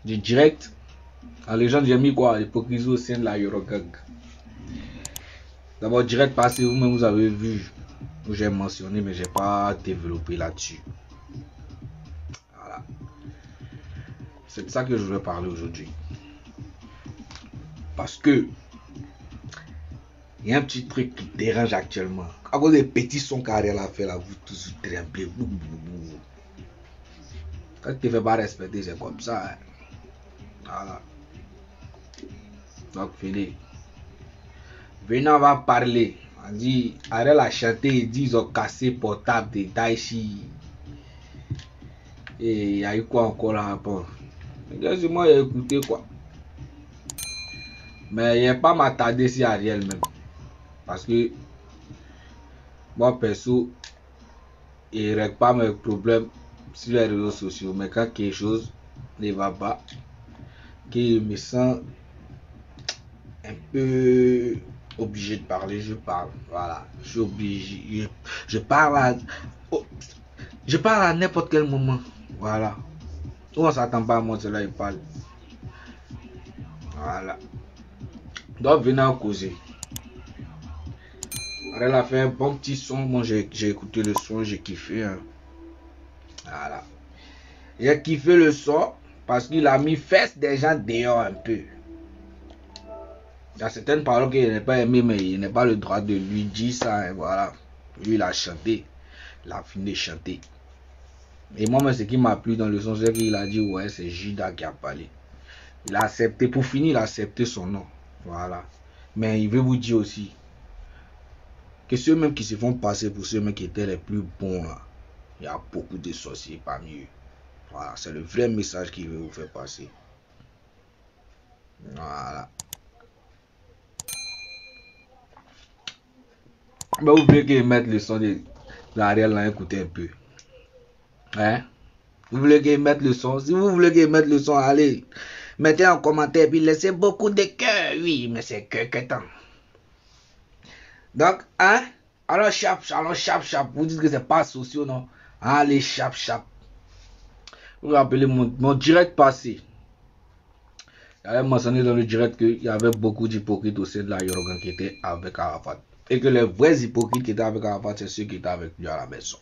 Du direct. En légende, j'ai mis quoi? L'hypocrisie au sein de la Eurogang. D'abord, direct passé, vous-même vous avez vu, où j'ai mentionné, mais j'ai pas développé là-dessus. Voilà. C'est de ça que je veux parler aujourd'hui. Parce que il y a un petit truc qui dérange actuellement. À cause des petits sons qu'Ariel a fait là, vous tous vous tremblez. Quand tu ne te fais pas respecter, c'est comme ça. Hein. Voilà. Donc, fini. Venant va parler. On dit, Ariel a chanté, il dit ils ont cassé portable de Daichi. Et il y a eu quoi encore là? Bon. Moi, j'ai écouté quoi. Mais il n'y a pas m'attarder sur Ariel même. Parce que moi, perso, il ne règle pas mes problèmes sur les réseaux sociaux. Mais quand quelque chose ne va pas, que je me sens un peu obligé de parler, je parle. Voilà. Je suis obligé. Je parle à n'importe quel moment. Voilà. Où on s'attend pas à moi, cela il parle. Voilà. Donc venez en causer. Elle a fait un bon petit son. Moi j'ai écouté le son, j'ai kiffé. Hein. Voilà. J'ai kiffé le son parce qu'il a mis fesse des gens dehors un peu. Il y a certaines paroles qu'il n'a pas aimé, mais il n'a pas le droit de lui dire ça. Hein, voilà. Lui il a chanté. Il a fini de chanter. Et moi, ce qui m'a plu dans le son, c'est qu'il a dit ouais, c'est Judas qui a parlé. Il a accepté, pour finir, il a accepté son nom. Voilà. Mais il veut vous dire aussi que ceux-mêmes qui se font passer pour ceux-mêmes qui étaient les plus bons, là, il y a beaucoup de sorciers parmi eux. Voilà, c'est le vrai message qu'il veut vous faire passer. Voilà. Mais vous voulez qu'il mette le son de l'Ariel là, écoutez un peu. Hein? Vous voulez qu'il mette le son? Si vous voulez qu'il mette le son, allez, mettez en commentaire, puis laissez beaucoup de cœur. Oui, mais c'est que tant. Donc, hein? Alors, chap. Vous dites que c'est pas social, non? Allez, chap. Vous vous rappelez mon direct passé. J'avais mentionné dans le direct qu'il y avait beaucoup d'hypocrites au sein de la Yorogan qui étaient avec Arafat. Et que les vrais hypocrites qui étaient avec Arafat, c'est ceux qui étaient avec lui à la maison.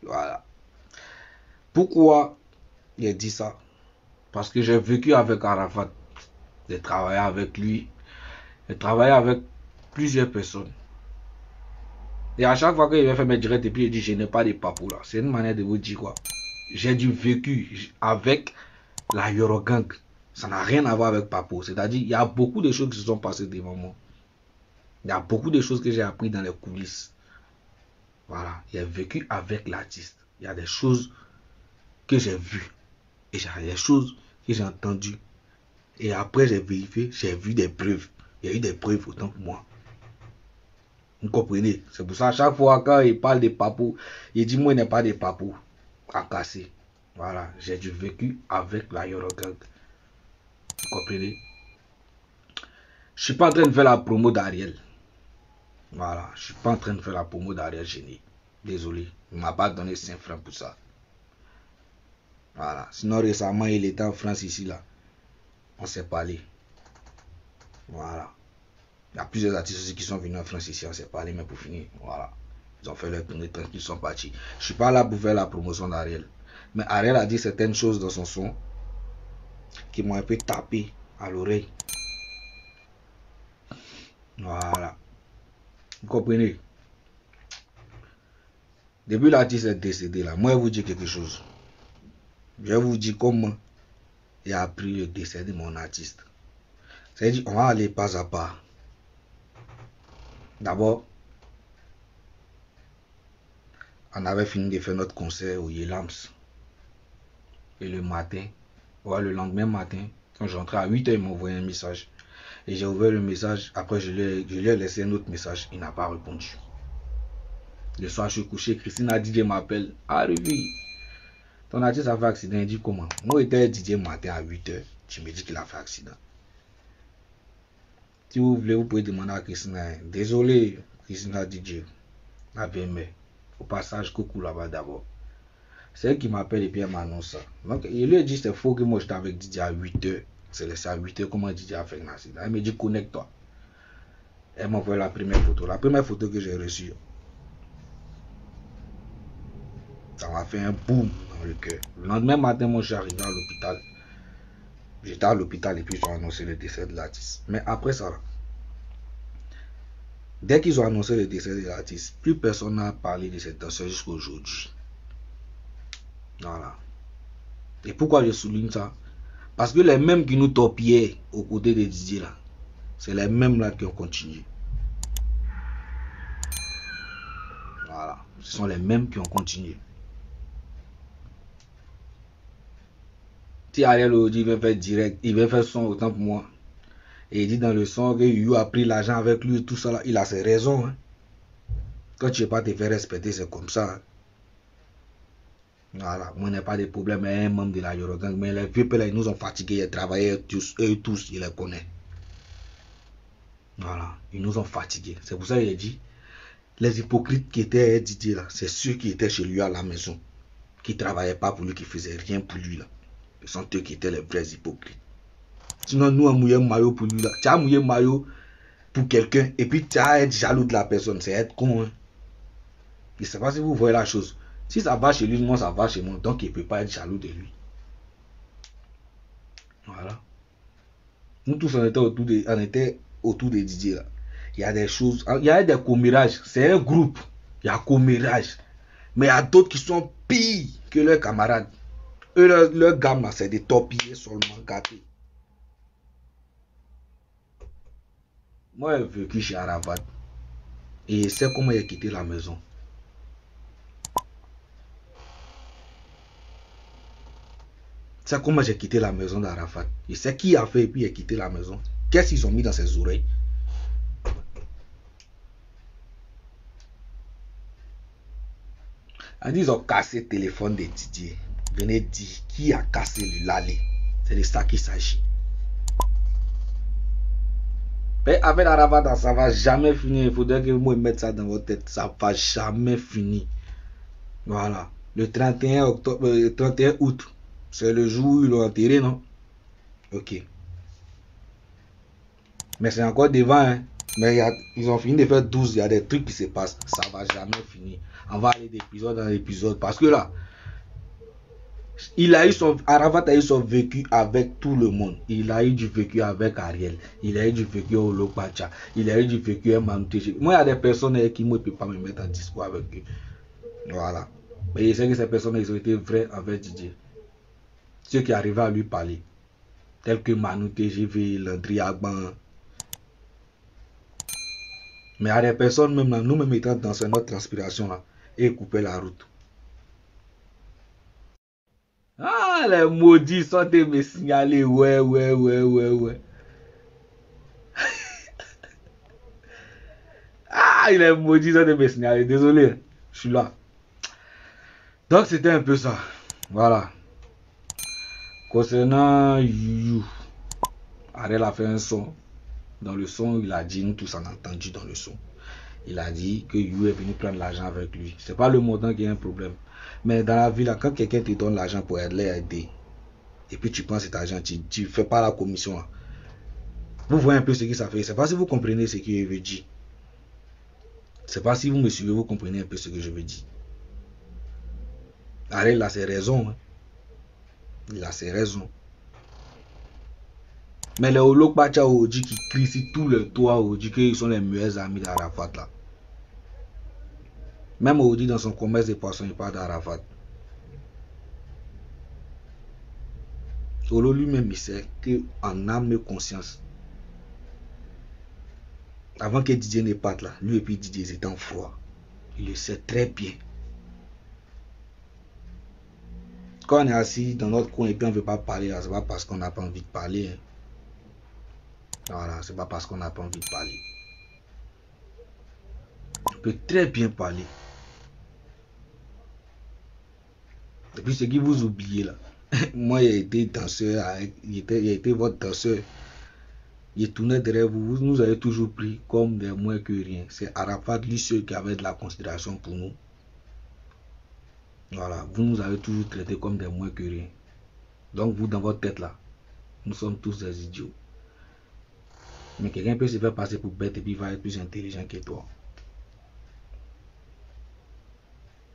Voilà. Pourquoi il dit ça? Parce que j'ai vécu avec Arafat. J'ai travaillé avec lui. J'ai travaillé avec plusieurs personnes. Et à chaque fois qu'il va faire mes directs et puis il dit je n'ai pas de papou là. C'est une manière de vous dire quoi. J'ai du vécu avec la Yorogang. Ça n'a rien à voir avec Papo. C'est-à-dire, il y a beaucoup de choses qui se sont passées devant moi. Il y a beaucoup de choses que j'ai appris dans les coulisses. Voilà. J'ai vécu avec l'artiste. Il y a des choses que j'ai vues. Et il y a des choses que j'ai entendues. Et après, j'ai vérifié, j'ai vu des preuves. Il y a eu des preuves autant pour moi. Vous comprenez? C'est pour ça, à chaque fois, quand il parle de Papo, il dit, moi, il n'est pas de Papo à casser. Voilà. J'ai du vécu avec la Yorogang. Vous comprenez? Je suis pas en train de faire la promo d'Ariel. Voilà, je suis pas en train de faire la promo d'Ariel Génie. Désolé, il m'a pas donné 5 francs pour ça. Voilà, sinon récemment il était en France ici là. On s'est parlé. Voilà. Il y a plusieurs artistes aussi qui sont venus en France ici, on s'est parlé, mais pour finir, voilà. Ils ont fait leur tournée tranquille, ils sont partis. Je suis pas là pour faire la promotion d'Ariel. Mais Ariel a dit certaines choses dans son son qui m'ont un peu tapé à l'oreille. Voilà. Vous comprenez? Depuis l'artiste est décédé là, moi je vous dis quelque chose. Je vais vous dire comment j'ai appris le décès de mon artiste. C'est-à-dire, on va aller pas à pas. D'abord, on avait fini de faire notre concert au Yelams. Et le matin, le lendemain matin, quand je rentrais à 8h, il m'a envoyé un message. Et j'ai ouvert le message. Après, je lui ai laissé un autre message. Il n'a pas répondu. Le soir, je suis couché. Christina DJ m'appelle. Ah, Ruby, ton artiste a fait accident. Il dit comment? Moi, j'étais DJ matin à 8h. Tu me dis qu'il a fait accident. Si vous voulez, vous pouvez demander à Christina. Désolé, Christina DJ. La VME. Au passage, coucou là-bas d'abord. C'est elle qui m'appelle et puis elle m'annonce ça. Donc, il lui a dit c'est faux que moi j'étais avec Didier à 8h. C'est laissé à 8h comment Didier a fait un accident. Elle me dit connecte-toi. Elle m'a envoyé la première photo. La première photo que j'ai reçue, ça m'a fait un boum dans le cœur. Le lendemain matin, moi je suis arrivé à l'hôpital. J'étais à l'hôpital et puis ils ont annoncé le décès de l'artiste. Mais après ça, dès qu'ils ont annoncé le décès de l'artiste, plus personne n'a parlé de cette danseur jusqu'à aujourd'hui. Voilà. Et pourquoi je souligne ça? Parce que les mêmes qui nous torpillaient aux côtés de Didier là, c'est les mêmes là qui ont continué. Voilà. Ce sont les mêmes qui ont continué. Si Ariel Oji veut faire direct, il veut faire son autant pour moi. Et il dit dans le son que Yu a pris l'argent avec lui et tout ça là, il a ses raisons. Hein. Quand tu ne veux pas te faire respecter, c'est comme ça. Hein. Voilà, moi n'ai pas de problème avec un membre de la Yorogang, mais les vieux pères ils nous ont fatigués, ils travaillaient tous, eux tous, ils les connaissent. Voilà, ils nous ont fatigués. C'est pour ça qu'il a dit, les hypocrites qui étaient Didier là, c'est ceux qui étaient chez lui à la maison, qui ne travaillaient pas pour lui, qui ne faisaient rien pour lui là. Ce sont eux qui étaient les vrais hypocrites. Sinon, nous, on mouillé maillot pour lui là. Tu as mouillé maillot pour quelqu'un et puis tu as être jaloux de la personne, c'est être con. Hein. Je ne sais pas si vous voyez la chose. Si ça va chez lui, moi ça va chez moi, donc il ne peut pas être jaloux de lui. Voilà. Nous tous on était autour de Didier là. Il y a des choses, il y a des commérages, c'est un groupe, il y a commérage. Mais il y a d'autres qui sont pires que leurs camarades. Eux, leur gamme là, c'est des torpillés seulement gâtés. Moi j'ai vécu chez Arafat et je sais comment il a quitté la maison. C'est comment j'ai quitté la maison d'Arafat. Je sais qui a fait et puis il a quitté la maison. Qu'est-ce qu'ils ont mis dans ses oreilles? Ils ont cassé le téléphone de Didier. Venez dire qui a cassé le lalé. C'est de ça qu'il s'agit. Mais avec Arafat, ça va jamais finir. Il faudrait que vous mettez ça dans votre tête. Ça va jamais finir. Voilà. Le 31 octobre, 31 août, c'est le jour où ils l'ont enterré, non? Ok. Mais c'est encore devant, hein. Mais ils ont fini de faire 12, il y a des trucs qui se passent. Ça va jamais finir. On va aller d'épisode en épisode. Parce que là, Arafat a eu son vécu avec tout le monde. Il a eu du vécu avec Ariel. Il a eu du vécu au Lopacha. Il a eu du vécu avec Manouté. Moi, il y a des personnes qui ne peuvent pas me mettre en discours avec eux. Voilà. Mais je sais que ces personnes, ils ont été vrais avec Didier. Ceux qui arrivaient à lui parler. Tels que Manouté, TGV, Landry Agban. Mais il y a des personnes, même là, nous-mêmes étant dans notre transpiration là, et couper la route. Ah, les maudits sont de me signaler. Ouais. Ah, il est maudit sont de me signaler. Désolé, je suis là. Donc, c'était un peu ça. Voilà. Concernant You, Ariel a fait un son. Dans le son, il a dit, nous tous on a entendu dans le son. Il a dit que You est venu prendre l'argent avec lui. C'est pas le montant qui est un problème. Mais dans la vie, là, quand quelqu'un te donne l'argent pour aider, et puis tu prends cet argent, tu ne fais pas la commission. Là. Vous voyez un peu ce que ça fait. C'est pas si vous comprenez ce que je veux dire. C'est pas si vous me suivez, vous comprenez un peu ce que je veux dire. Ariel a ses raisons. Hein. Il a ses raisons. Mais les Olokpacha Oji qui crient sur tous les toits, Oji qu'ils sont les meilleurs amis d'Arafat là. Même Oji dans son commerce de poissons, il parle d'Arafat. Olo lui-même, il sait qu'en âme et conscience, avant que Didier ne parte là, lui et puis Didier ils étaient en froid. Il le sait très bien. Quand on est assis dans notre coin et puis on ne veut pas parler, c'est pas parce qu'on n'a pas envie de parler. Hein. Voilà, c'est pas parce qu'on n'a pas envie de parler. On peut très bien parler. Et puis ce qui vous oubliez là, moi j'ai été danseur, il était votre danseur. Il tournait derrière vous, vous nous avez toujours pris comme des moins que rien. C'est Arafat lui seul qui avait de la considération pour nous. Voilà, vous nous avez toujours traités comme des moins que rien. Donc vous, dans votre tête là, nous sommes tous des idiots. Mais quelqu'un peut se faire passer pour bête et puis il va être plus intelligent que toi.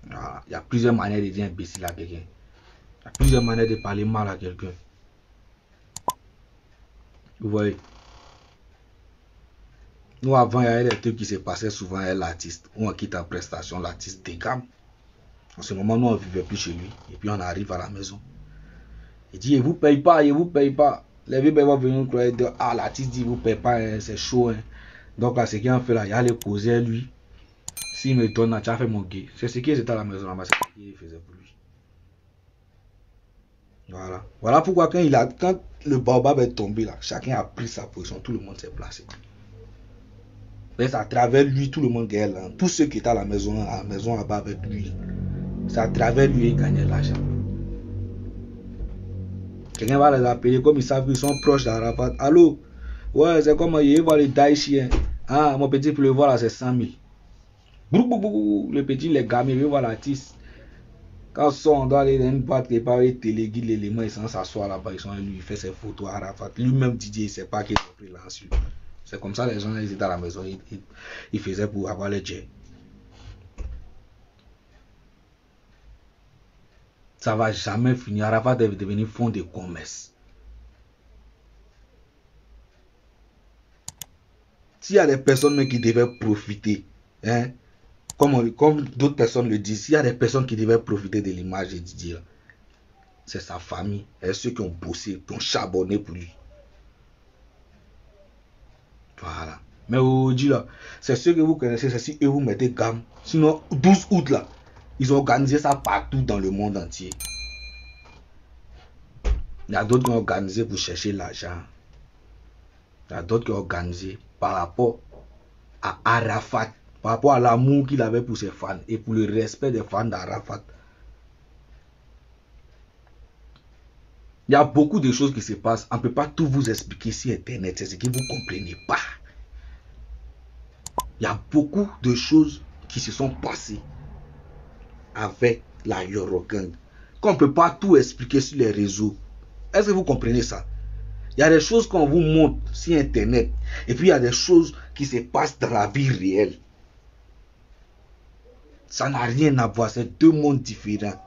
Voilà. Il y a plusieurs manières de dire imbécile à quelqu'un. Il y a plusieurs manières de parler mal à quelqu'un. Vous voyez? Nous, avant, il y avait des trucs qui se passaient souvent avec l'artiste. On quitte en prestation, l'artiste dégamme. En ce moment, nous, on ne vivait plus chez lui. Et puis, on arrive à la maison. Il dit, il ne vous paye pas, il ne vous paye pas. Les vieux vont venir nous croire, ah, l'artiste dit, il ne vous paye pas, hein, c'est chaud. Hein. Donc, là, ce qu'il a fait là, il allait causer lui. S'il me donne, tu as fait mon gay. C'est ce qui était à la maison là-bas, c'est ce qu'il faisait pour lui. Voilà. Voilà pourquoi quand le baobab est tombé là, chacun a pris sa position, tout le monde s'est placé. Mais à travers lui, tout le monde gagne là. Tous ceux qui étaient à la maison là-bas avec lui, c'est à travers lui qu'ils gagnaient l'argent. Quelqu'un va les appeler comme ils savent qu'ils sont proches d'Arafat. Allô? Ouais, c'est comme il va les Daesh. Ah, mon petit pleuvoir là, c'est 100 000. Le petit, les gamins, il veut voir l'artiste. Quand on doit aller dans une boîte qui pas téléguide l'élément, ils sont s'asseoir là-bas, il fait ses photos à Arafat. Lui-même, Didier, il ne sait pas qu'il est pris là dessus. C'est comme ça les gens ils étaient à la maison, ils faisaient pour avoir les jets. Ça va jamais finir. Arafat devait devenir fonds de commerce. S'il y a des personnes qui devaient profiter, hein, comme d'autres personnes le disent, s'il y a des personnes qui devaient profiter de l'image de Didier, c'est sa famille et ceux qui ont bossé, qui ont charbonné pour lui. Voilà. Mais aujourd'hui, là, c'est ceux que vous connaissez, c'est si eux vous mettez gamme. Sinon, 12 août, là, ils ont organisé ça partout dans le monde entier. Il y a d'autres qui ont organisé pour chercher l'argent. Il y a d'autres qui ont organisé par rapport à Arafat, par rapport à l'amour qu'il avait pour ses fans et pour le respect des fans d'Arafat. Il y a beaucoup de choses qui se passent. On ne peut pas tout vous expliquer sur Internet. C'est ce que vous ne comprenez pas. Il y a beaucoup de choses qui se sont passées avec la Yorogang. Qu'on ne peut pas tout expliquer sur les réseaux. Est-ce que vous comprenez ça? Il y a des choses qu'on vous montre sur Internet. Et puis il y a des choses qui se passent dans la vie réelle. Ça n'a rien à voir. C'est deux mondes différents.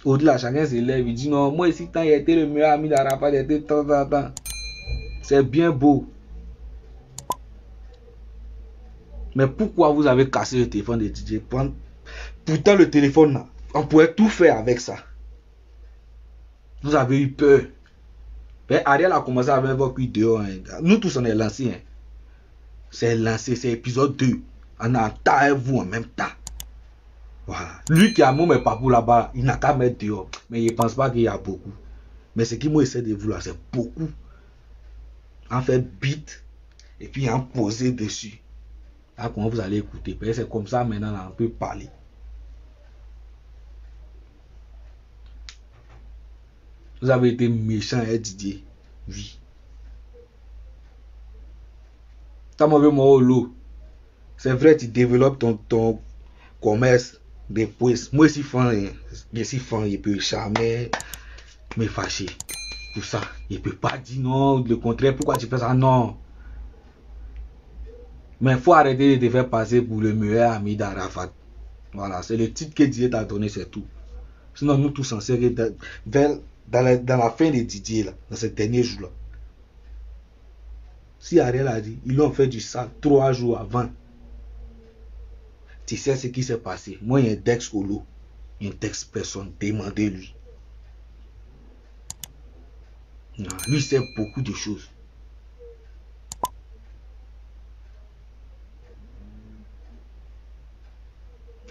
Au-delà, chacun se lève. Il dit non, moi ici, tant il était le meilleur ami d'Arafat, il était temps. C'est bien beau. Mais pourquoi vous avez cassé le téléphone de Didier? Pourtant, le téléphone, là, on pourrait tout faire avec ça. Vous avez eu peur. Mais Ariel a commencé avec votre vidéo. Hein. Nous tous, on est lancés. Hein. C'est lancé, c'est épisode 2. On a un tas et vous en même temps. Voilà. Lui qui a mon mes papous là-bas, il n'a qu'à mettre dehors. Mais il ne pense pas qu'il y a beaucoup. Mais ce qui m'essaie de vous là, c'est beaucoup. En fait, beat. Et puis en poser dessus. Là, comment vous allez écouter? C'est comme ça maintenant, là, on peut parler. Vous avez été méchant, hein, Didier. Oui. T'as mauvais mot l'eau. C'est vrai, tu développes ton commerce de poisson. Moi, si je suis fan, il peut jamais me fâcher. Pour ça, il peut pas dire non, le contraire. Pourquoi tu fais ça? Non. Mais il faut arrêter de te faire passer pour le meilleur ami d'Arafat. Voilà, c'est le titre que Didier t'a donné, c'est tout. Sinon, nous tous en série, dans la fin de Didier, là, dans ces derniers jours-là, si Ariel a dit, ils l'ont fait du sale 3 jours avant. Tu sais ce qui s'est passé. Moi, il y a un Dex Olo, il y a un Dex personne, demandez-lui. Lui, sait beaucoup de choses.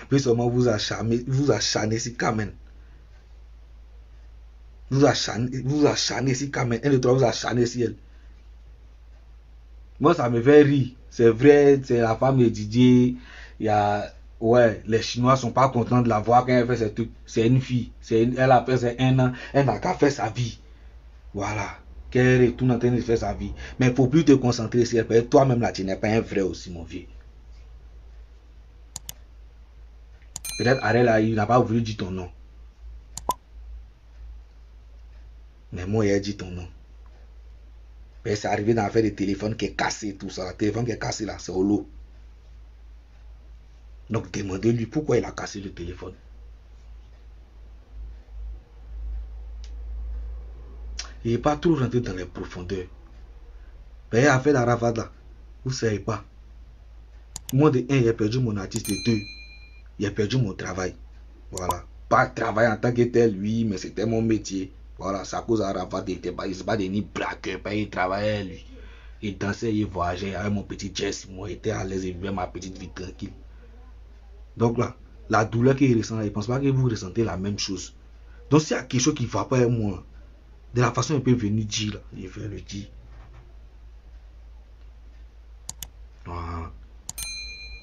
Puis seulement vous acharnez si Kamen. Vous acharnez si Kamen. Un de trois vous acharnez si elle. Moi, ça me fait rire. C'est vrai, c'est la femme de Didier. Il y a, ouais, les Chinois sont pas contents de la voir quand elle fait ces trucs. C'est une fille. Elle a fait 1 an. Elle n'a qu'à faire sa vie. Voilà. Qu'elle retourne en train de faire sa vie. Mais il ne faut plus te concentrer sur elle. Toi-même là, tu n'es pas un vrai aussi, mon vieux. Peut-être Ariel, il n'a pas voulu dire ton nom. Mais moi, il a dit ton nom. C'est arrivé dans l'affaire des téléphones qui est cassé, tout ça. Le téléphone qui est cassé là, c'est au lot. Donc demandez-lui pourquoi il a cassé le téléphone. Il n'est pas trop rentré dans les profondeurs. Mais l'affaire d'Arafat là, vous ne savez pas. Moi de 1, j'ai perdu mon artiste, de 2, j'ai perdu mon travail. Voilà. Pas travail en tant que tel, oui, mais c'était mon métier. Voilà, c'est à cause d'Arafat, il ne s'est pas devenu braqueur, il travaillait lui. Il dansait, il voyageait avec mon petit Jess. Moi, j'étais à l'aise et vivais ma petite vie tranquille. Donc là, la douleur qu'il ressent, il ne pense pas que vous ressentez la même chose. Donc s'il y a quelque chose qui ne va pas avec moi, de la façon il peut venir dire, là, il veut le dire. Voilà.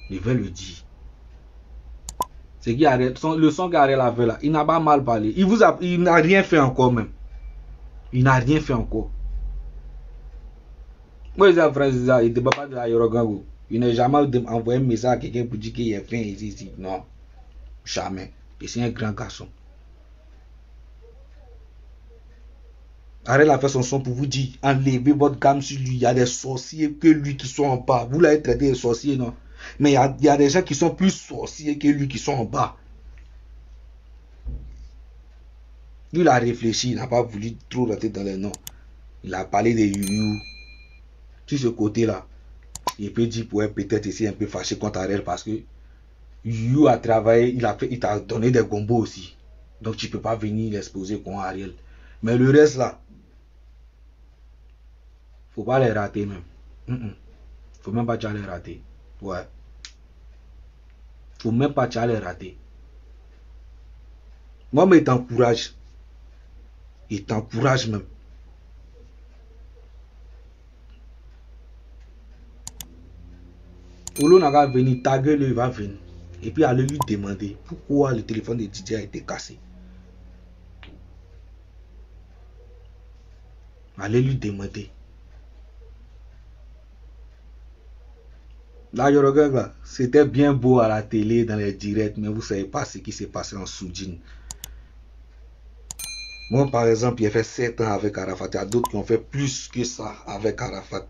Il veut le dire. C'est qui arrête, le son qu'Ariel avait là, il n'a pas mal parlé. Il n'a rien fait encore même. Il n'a rien fait encore. Moi, les frères, il ne débat pas de la Yorogango. Il n'a jamais envoyé un message à quelqu'un pour dire qu'il est fin ici. Non. Jamais. Et c'est un grand garçon. Ariel a fait son son pour vous dire, enlevez votre gamme sur lui. Il y a des sorciers que lui qui sont en bas. Vous l'avez traité de sorcier, non? Mais il y a des gens qui sont plus sorciers que lui qui sont en bas. Lui, il a réfléchi, il n'a pas voulu trop rentrer dans les noms. Il a parlé de Yuyu. Sur ce côté-là, il peut dire pour peut-être essayer un peu fâché contre Ariel parce que Yuyu a travaillé, il t'a donné des gombos aussi. Donc tu ne peux pas venir l'exposer contre Ariel. Mais le reste là, faut pas les rater même. Faut même pas les rater. Ouais. Faut même pas les rater. Moi, mais il t'encourage. Il t'encourage même. Olo n'a qu'à venir, taguer lui, il va venir. Et puis aller lui demander pourquoi le téléphone de Didier a été cassé. Allez lui demander. Là, Yorogang, c'était bien beau à la télé, dans les directs, mais vous ne savez pas ce qui s'est passé en Soudine. Moi, par exemple, j'ai fait 7 ans avec Arafat. Il y a d'autres qui ont fait plus que ça avec Arafat.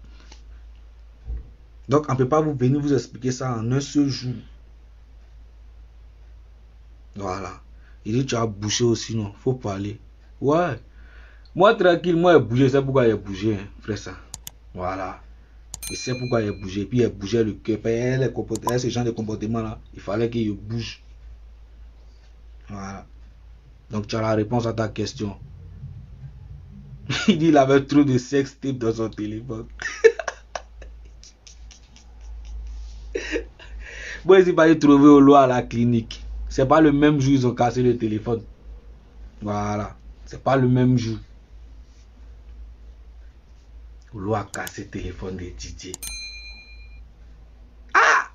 Donc, on ne peut pas vous venir vous expliquer ça en un seul jour. Voilà. Il dit, tu as bougé aussi, non? Faut parler. Ouais. Moi, tranquille, moi, j'ai bougé. C'est pourquoi j'ai bougé, hein, frère, ça. Voilà. Et c'est pourquoi il a bougé. Puis il a bougé le cœur. Ce genre de comportement-là, il fallait qu'il bouge. Voilà. Donc tu as la réponse à ta question. Il dit qu'il avait trop de sex tape dans son téléphone. Bon, il va y trouver au loin à la clinique. C'est pas le même jour ils ont cassé le téléphone. Voilà. C'est pas le même jour. Olo a cassé le téléphone de Didier. Ah!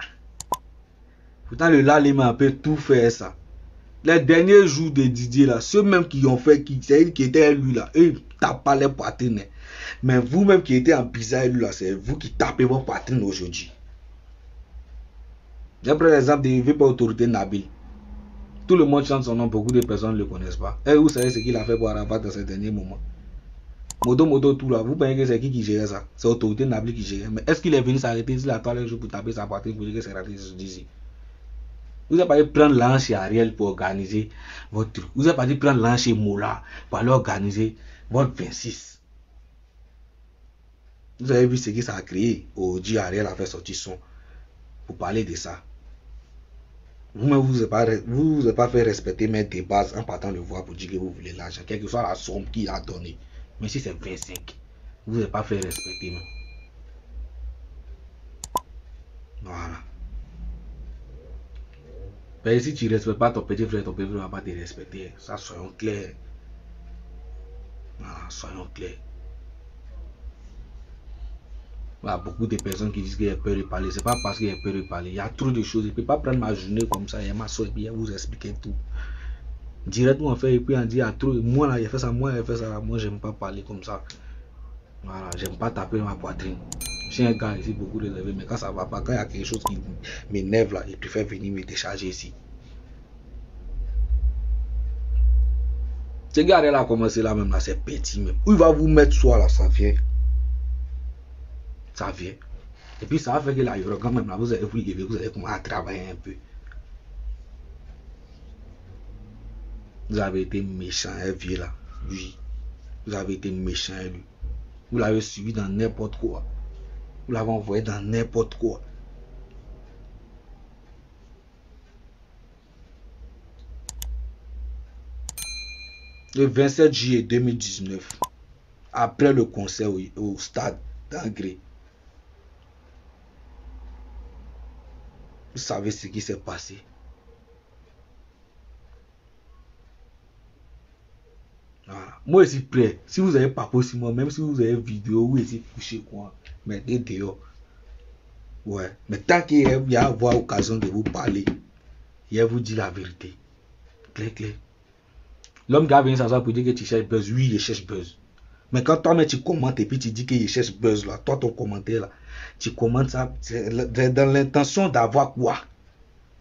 Pourtant, le Lalema peut tout faire ça. Les derniers jours de Didier là, ceux même qui ont fait, qui étaient lui là, eux ils tapent pas les poitrines. Mais vous-même qui étiez en pizza lui là, c'est vous qui tapez vos poitrines aujourd'hui. J'ai pris l'exemple de V par autorité Nabil. Tout le monde chante son nom, beaucoup de personnes ne le connaissent pas. Et vous savez ce qu'il a fait pour Arafat dans ces derniers moments. Moto, tout là, vous pensez que c'est qui gérait ça? C'est l'autorité Nabil qui gérait. Mais est-ce qu'il est venu s'arrêter ici la toile un jour pour taper sa poitrine pour dire que c'est raté d'ici? Vous n'avez pas dit prendre l'ange chez Ariel pour organiser votre truc. Vous n'avez pas dit prendre l'ange chez Moula pour aller organiser votre 26. Vous avez vu ce que ça a créé. Aujourd'hui, Ariel a fait sortir son pour parler de ça. Vous-même, vous ne vous pas fait respecter mes débats en partant le voir pour dire que vous voulez l'argent, quelle que soit la somme qu'il a donnée. Mais si c'est 25, vous n'avez pas fait respecter. Non? Voilà. Mais si tu ne respectes pas ton petit frère ne va pas te respecter. Ça, soyons clairs. Voilà, soyons clairs. Voilà, beaucoup de personnes qui disent qu'il y a peur de parler. C'est pas parce qu'il y a peur de parler. Il y a trop de choses. Je ne peux pas prendre ma journée comme ça. Il y a ma soeur et puis vous expliquer tout. Directement on fait et puis on dit il y a trop. Moi là, il a fait ça, moi il a fait ça. Moi, j'aime pas parler comme ça. Voilà, j'aime pas taper ma poitrine. Je suis un gars ici beaucoup réservé, mais quand ça va pas, quand il y a quelque chose qui m'énerve là, il préfère venir me décharger ici. Ce gars là a commencé là même là, c'est petit même. Où il va vous mettre soi là, ça vient. Ça vient. Et puis ça va faire que là, quand même là, vous allez vous lever, vous allez commencer à travailler un peu. Vous avez été méchant, un vieux là. Oui. Vous avez été méchant, lui. Vous l'avez suivi dans n'importe quoi. Vous l'avez envoyé dans n'importe quoi. Le 27 juillet 2019, après le concert au stade d'Angré, vous savez ce qui s'est passé. Voilà. Moi, je suis prêt. Si vous n'avez pas possible, même si vous avez une vidéo, vous êtes couché quoi, mettez dehors. Ouais. Mais tant qu'il y a avoir occasion de vous parler, il va vous dire la vérité. Clair, clair. L'homme qui a venu s'asseoir pour dire que tu cherches buzz, oui, il cherche buzz. Mais quand toi-même tu commentes et puis tu dis qu'il cherche buzz là, toi ton commentaire là, tu commentes ça, c'est dans l'intention d'avoir quoi?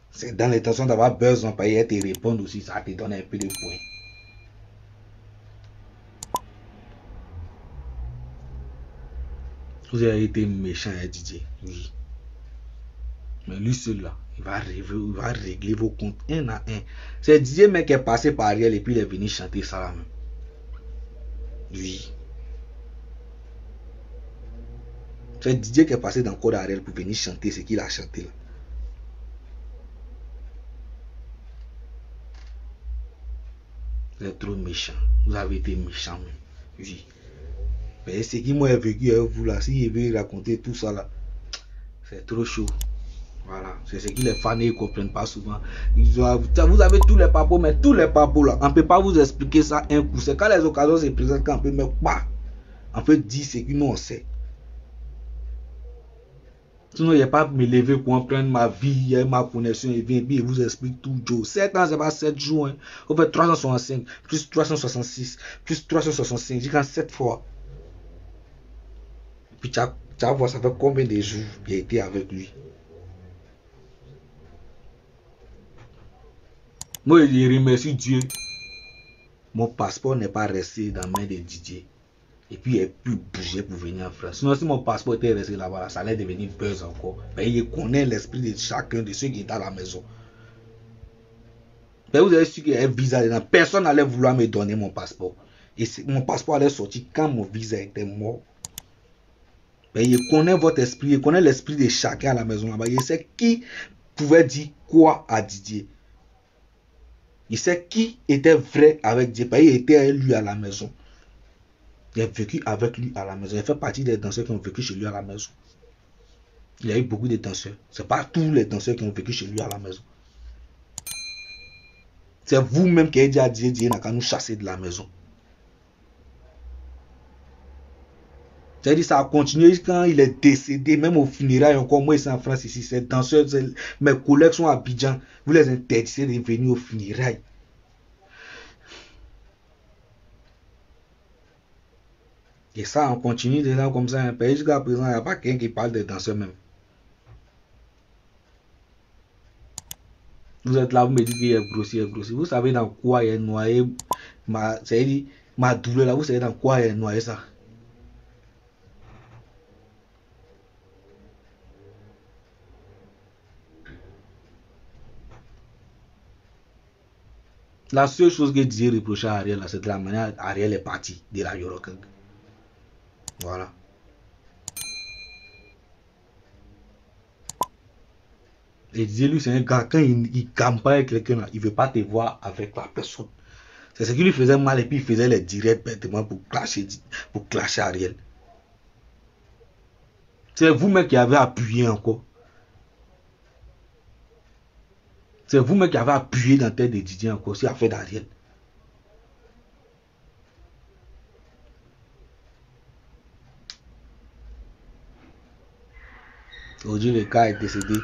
C'est dans l'intention d'avoir buzz en paye et te répondre aussi, ça te donne un peu de points. Vous avez été méchant, hein, Didier, oui. Mais lui seul là, il va régler vos comptes un à un. C'est Didier mec qui est passé par Ariel et puis il est venu chanter ça là même. Oui. C'est Didier qui est passé dans le corps d'Ariel pour venir chanter ce qu'il a chanté là. Vous êtes trop méchant. Vous avez été méchant même. Oui. Mais ce qui m'a vécu avec vous là, si il veut raconter tout ça là, c'est trop chaud. Voilà, c'est ce que les fans ne comprennent pas souvent. Vous avez tous les papos, mais tous les papos là, on ne peut pas vous expliquer ça un coup. C'est quand les occasions se présentent qu'on peut mettre pas. On peut dire ce que nous on sait. Sinon, il n'y a pas me lever pour prendre ma vie, ma connexion et bien vous explique tout. Joe. 7 ans, c'est pas 7 jours. Hein. On fait 365, plus 366, plus 365. J'ai quand 7 fois. Et puis tu vas voir, ça fait combien de jours qu'il a été avec lui. Moi, je remercie Dieu. Mon passeport n'est pas resté dans la main de Didier. Et puis, il a pu bouger pour venir en France. Sinon, si mon passeport était resté là-bas, ça allait devenir buzz encore. Mais il connaît l'esprit de chacun de ceux qui sont à la maison. Mais vous avez su qu'il y a un visa dedans. Personne n'allait vouloir me donner mon passeport. Et mon passeport allait sortir quand mon visa était mort. Mais il connaît votre esprit, il connaît l'esprit de chacun à la maison là-bas. Il sait qui pouvait dire quoi à Didier. Il sait qui était vrai avec Didier. Il était avec lui à la maison. Il a vécu avec lui à la maison. Il fait partie des danseurs qui ont vécu chez lui à la maison. Il y a eu beaucoup de danseurs. Ce n'est pas tous les danseurs qui ont vécu chez lui à la maison. C'est vous-même qui avez dit à Didier n'a qu'à nous chasser de la maison. C'est-à-dire ça a continué quand il est décédé, même au funérailles, encore moi ici en France, ici, ces danseurs, mes collègues sont à Abidjan, vous les interdisez de venir au funérailles. Et ça, on continue de là comme ça, un pays jusqu'à présent, il n'y a pas quelqu'un qui parle des danseurs même. Vous êtes là, vous me dites qu'il est grossier, grossier. Vous savez dans quoi il est noyé, ma douleur là, vous savez dans quoi il est noyé ça. La seule chose que Dieu reprochait à Ariel, c'est de la manière dont Ariel est parti de la Yorokang. Voilà. Et Dieu, lui, c'est un gars, quand il campagne avec quelqu'un, il ne veut pas te voir avec la personne. C'est ce qui lui faisait mal et puis il faisait les directs bêtement pour clasher Ariel. C'est vous-même qui avez appuyé encore. C'est vous-même qui avez appuyé dans la tête de Didier encore, c'est affaire d'Ariel. Aujourd'hui, le gars est décédé.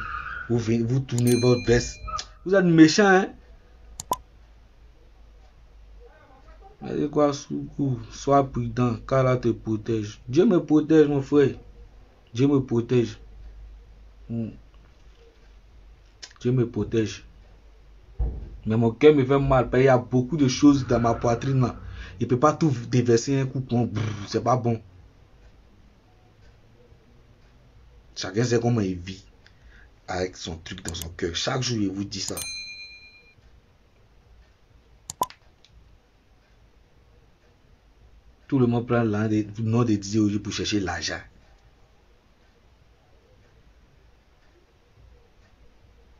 Vous tournez votre veste. Vous êtes méchant, hein? Mais quoi, sois prudent, car là te protège. Dieu me protège, mon frère. Dieu me protège. Dieu me protège. Mais mon cœur me fait mal, parce qu'il y a beaucoup de choses dans ma poitrine là. Il ne peut pas tout déverser un coup, c'est pas bon. Chacun sait comment il vit avec son truc dans son cœur. Chaque jour, il vous dit ça. Tout le monde prend le nom de Didier aujourd'hui pour chercher l'argent.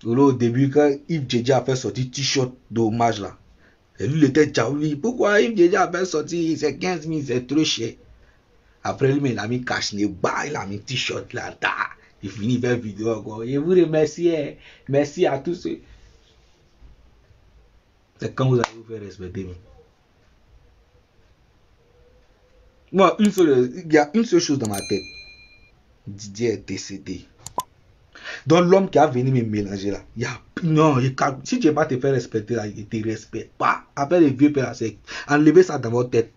Au début, quand Yves Djedje a fait sortir t-shirt d'hommage là, et lui il était jaouli. Pourquoi Yves Djedje a fait sortir, c'est 15 000, c'est trop cher. Après lui, il a mis cache-nez, bah, il a mis t-shirt là, ta. Il finit faire vidéo encore. Je vous remercie, merci à tous ceux. C'est quand vous allez vous faire respecter. Moi, il y a une seule chose dans ma tête. Didier est décédé. Donc l'homme qui a venu me mélanger là, non, si tu ne veux pas te faire respecter là, il ne te respecte pas. Après les vieux pères, c'est enlevez ça dans votre tête.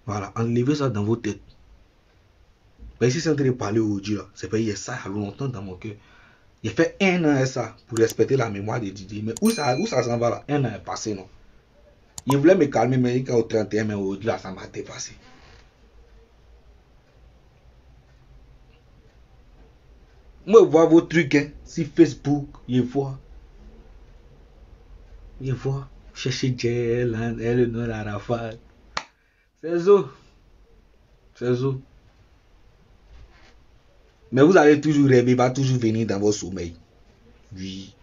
Voilà, enlevez ça dans votre tête. Mais si c'est en train de parler aujourd'hui là, c'est parce qu'il y a ça il y a longtemps dans mon cœur. J'ai fait 1 an à ça pour respecter la mémoire de Didier. Mais où ça s'en va là? 1 an est passé, non? Il voulait me calmer, mais quand au 31, mais aujourd'hui là, ça m'a dépassé. Moi, je vois vos trucs hein, sur Facebook, je vois. Chercher Jell, le nom d'Arafat. C'est ça. C'est ça. Mais vous allez toujours rêver, il va toujours venir dans vos sommeils. Oui.